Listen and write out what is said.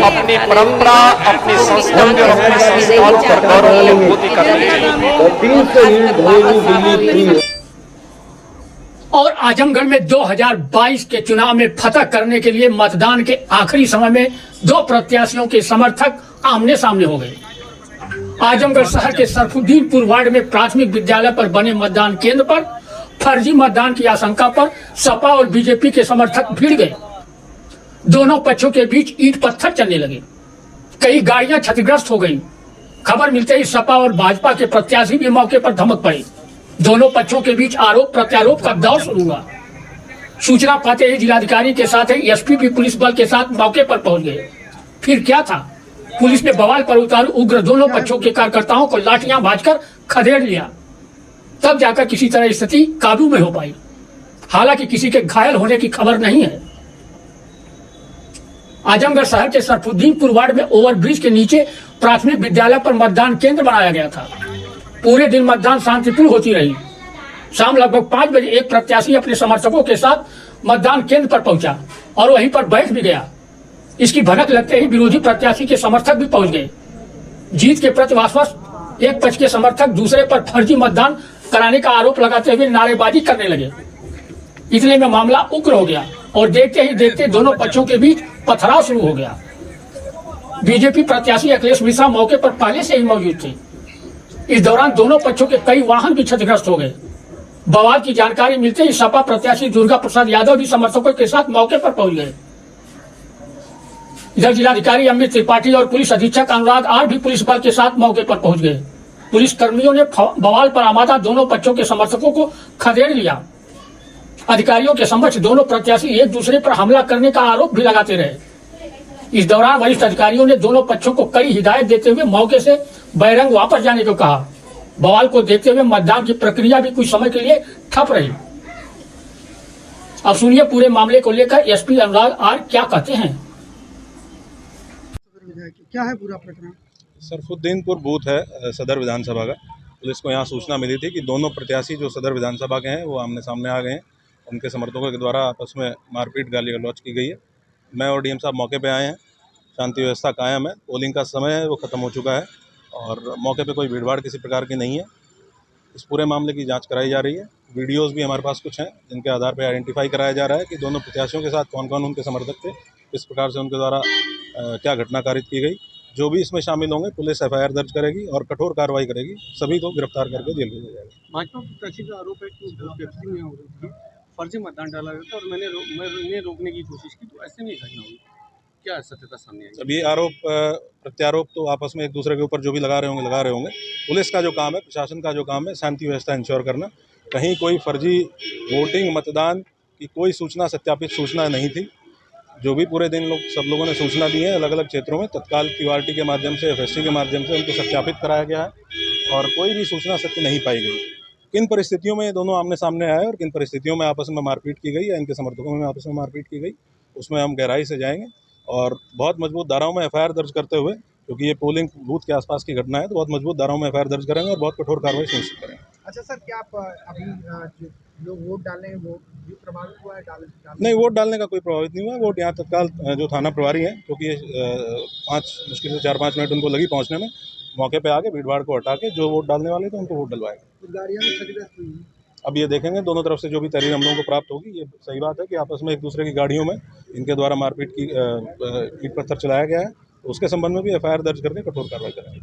अपनी परंपरा, अपनी संस्कृति और अपने संस्कारों पर गौरव की अनुभूति करनी चाहिए। और आजमगढ़ में 2022 के चुनाव में फतह करने के लिए मतदान के आखिरी समय में दो प्रत्याशियों के समर्थक आमने सामने हो गए। आजमगढ़ शहर के सरफुद्दीनपुर वार्ड में प्राथमिक विद्यालय पर बने मतदान केंद्र पर फर्जी मतदान की आशंका पर सपा और बीजेपी के समर्थक भीड़ गए। दोनों पक्षों के बीच ईंट पत्थर चलने लगे, कई गाड़ियां क्षतिग्रस्त हो गईं। खबर मिलते ही सपा और भाजपा के प्रत्याशी भी मौके पर धमक पड़े। दोनों पक्षों के बीच आरोप प्रत्यारोप का दौर शुरू हुआ। सूचना पाते ही जिलाधिकारी के साथ ही एसपी भी पुलिस बल के साथ मौके पर पहुंच गए। फिर क्या था, पुलिस ने बवाल पर उतारू उग्र दोनों पक्षों के कार्यकर्ताओं को लाठियां भांजकर खदेड़ लिया। तब जाकर किसी तरह स्थिति काबू में हो पाई। हालांकि किसी के घायल होने की खबर नहीं है। आजमगढ़ शहर के सरफुद्दीनपुर वार्ड में ओवरब्रिज के नीचे प्राथमिक विद्यालय पर मतदान केंद्र बनाया गया था। पूरे दिन मतदान शांतिपूर्ण होती रही। शाम लगभग 5 बजे एक प्रत्याशी अपने समर्थकों के साथ मतदान केंद्र पर पहुंचा और वहीं पर बैठ भी गया। इसकी भनक लगते ही विरोधी प्रत्याशी के समर्थक भी पहुंच गए। जीत के प्रति आश्वस्त एक पक्ष के समर्थक दूसरे पर फर्जी मतदान कराने का आरोप लगाते हुए नारेबाजी करने लगे। इतने में मामला उग्र हो गया और देखते ही देखते दोनों पक्षों के बीच पथराव शुरू हो गया। बीजेपी प्रत्याशी अखिलेश मिश्रा मौके पर पहले से ही मौजूद थे। इस दौरान दोनों पक्षों के कई वाहन भी क्षतिग्रस्त हो गए। बवाल की जानकारी मिलते ही सपा प्रत्याशी दुर्गा प्रसाद यादव भी समर्थकों के साथ मौके पर पहुंच गए। इधर जिलाधिकारी अमित त्रिपाठी और पुलिस अधीक्षक अनुराग आर भी पुलिस बल के साथ मौके पर पहुंच गए। पुलिस कर्मियों ने बवाल पर आमादा दोनों पक्षों के समर्थकों को खदेड़ लिया। अधिकारियों के समक्ष दोनों प्रत्याशी एक दूसरे पर हमला करने का आरोप भी लगाते रहे। इस दौरान वरिष्ठ अधिकारियों ने दोनों पक्षों को कड़ी हिदायत देते हुए मौके से बहिरंग वापस जाने को कहा। बवाल को देखते हुए मतदान की प्रक्रिया भी कुछ समय के लिए ठप रही। अब सुनिए पूरे मामले को लेकर एसपी अनुराग आर क्या कहते हैं। क्या है पूरा प्रकरण? सरफुद्दीनपुर बूथ है सदर विधानसभा का। पुलिस को यहाँ सूचना मिली थी कि दोनों प्रत्याशी जो सदर विधानसभा के हैं वो आमने सामने आ गए हैं। उनके समर्थकों के द्वारा आपस में मारपीट गाली गलौज की गई है। मैं और डीएम साहब मौके पे आए हैं। शांति व्यवस्था कायम है। पोलिंग का समय है वो ख़त्म हो चुका है और मौके पे कोई भीड़भाड़ किसी प्रकार की नहीं है। इस पूरे मामले की जांच कराई जा रही है। वीडियोस भी हमारे पास कुछ हैं जिनके आधार पर आइडेंटिफाई कराया जा रहा है कि दोनों प्रत्याशियों के साथ कौन कौन उनके समर्थक थे, किस प्रकार से उनके द्वारा क्या घटना कारित की गई। जो भी इसमें शामिल होंगे पुलिस एफआईआर दर्ज करेगी और कठोर कार्रवाई करेगी। सभी को गिरफ्तार करके जेल भेजा जाएगा। भाजपा प्रत्याशी का आरोप है कि फर्जी मतदान डाला गया था और मैंने रोकने की कोशिश की, तो ऐसे में घटना हुई। क्या सत्यता सामने आई? अब ये आरोप प्रत्यारोप तो आपस में एक दूसरे के ऊपर जो भी लगा रहे होंगे। पुलिस का जो काम है, प्रशासन का जो काम है, शांति व्यवस्था इंश्योर करना। कहीं कोई फर्जी वोटिंग मतदान की कोई सूचना, सत्यापित सूचना नहीं थी। जो भी पूरे दिन सब लोगों ने सूचना दी है अलग अलग क्षेत्रों में, तत्काल क्यूआरटी के माध्यम से, एफएसटी के माध्यम से उनको सत्यापित कराया गया है और कोई भी सूचना सत्य नहीं पाई गई। किन परिस्थितियों में ये दोनों आमने सामने आए और किन परिस्थितियों में आपस में मारपीट की गई या इनके समर्थकों में आपस में मारपीट की गई, उसमें हम गहराई से जाएंगे और बहुत मजबूत धाराओं में एफआईआर दर्ज करते हुए, क्योंकि ये पोलिंग बूथ के आसपास की घटना है, तो बहुत मजबूत धाराओं में एफआईआर दर्ज करेंगे और बहुत कठोर कार्रवाई सुनिश्चित करेंगे। अच्छा सर, क्या आप अभी जो लोग वोट डालने हैं वो भी प्रभावित हुआ है? नहीं, वोट डालने का कोई प्रभावित नहीं हुआ। वोट यहाँ तत्काल जो थाना प्रभारी हैं, क्योंकि 5 मुश्किल से 4-5 मिनट उनको लगी पहुँचने में, मौके पे आके भीड़ भाड़ को हटा के जो वोट डालने वाले थे उनको वोट डलवाएंगे। गाड़ियाँ भी क्षतिग्रस्त हुई हैं। अब ये देखेंगे दोनों तरफ से जो भी तहरीर हम लोगों को प्राप्त होगी। ये सही बात है कि आपस में एक दूसरे की गाड़ियों में इनके द्वारा मारपीट की ईंट पत्थर चलाया गया है, तो उसके संबंध में भी एफआईआर दर्ज करके कठोर कार्रवाई करेंगे।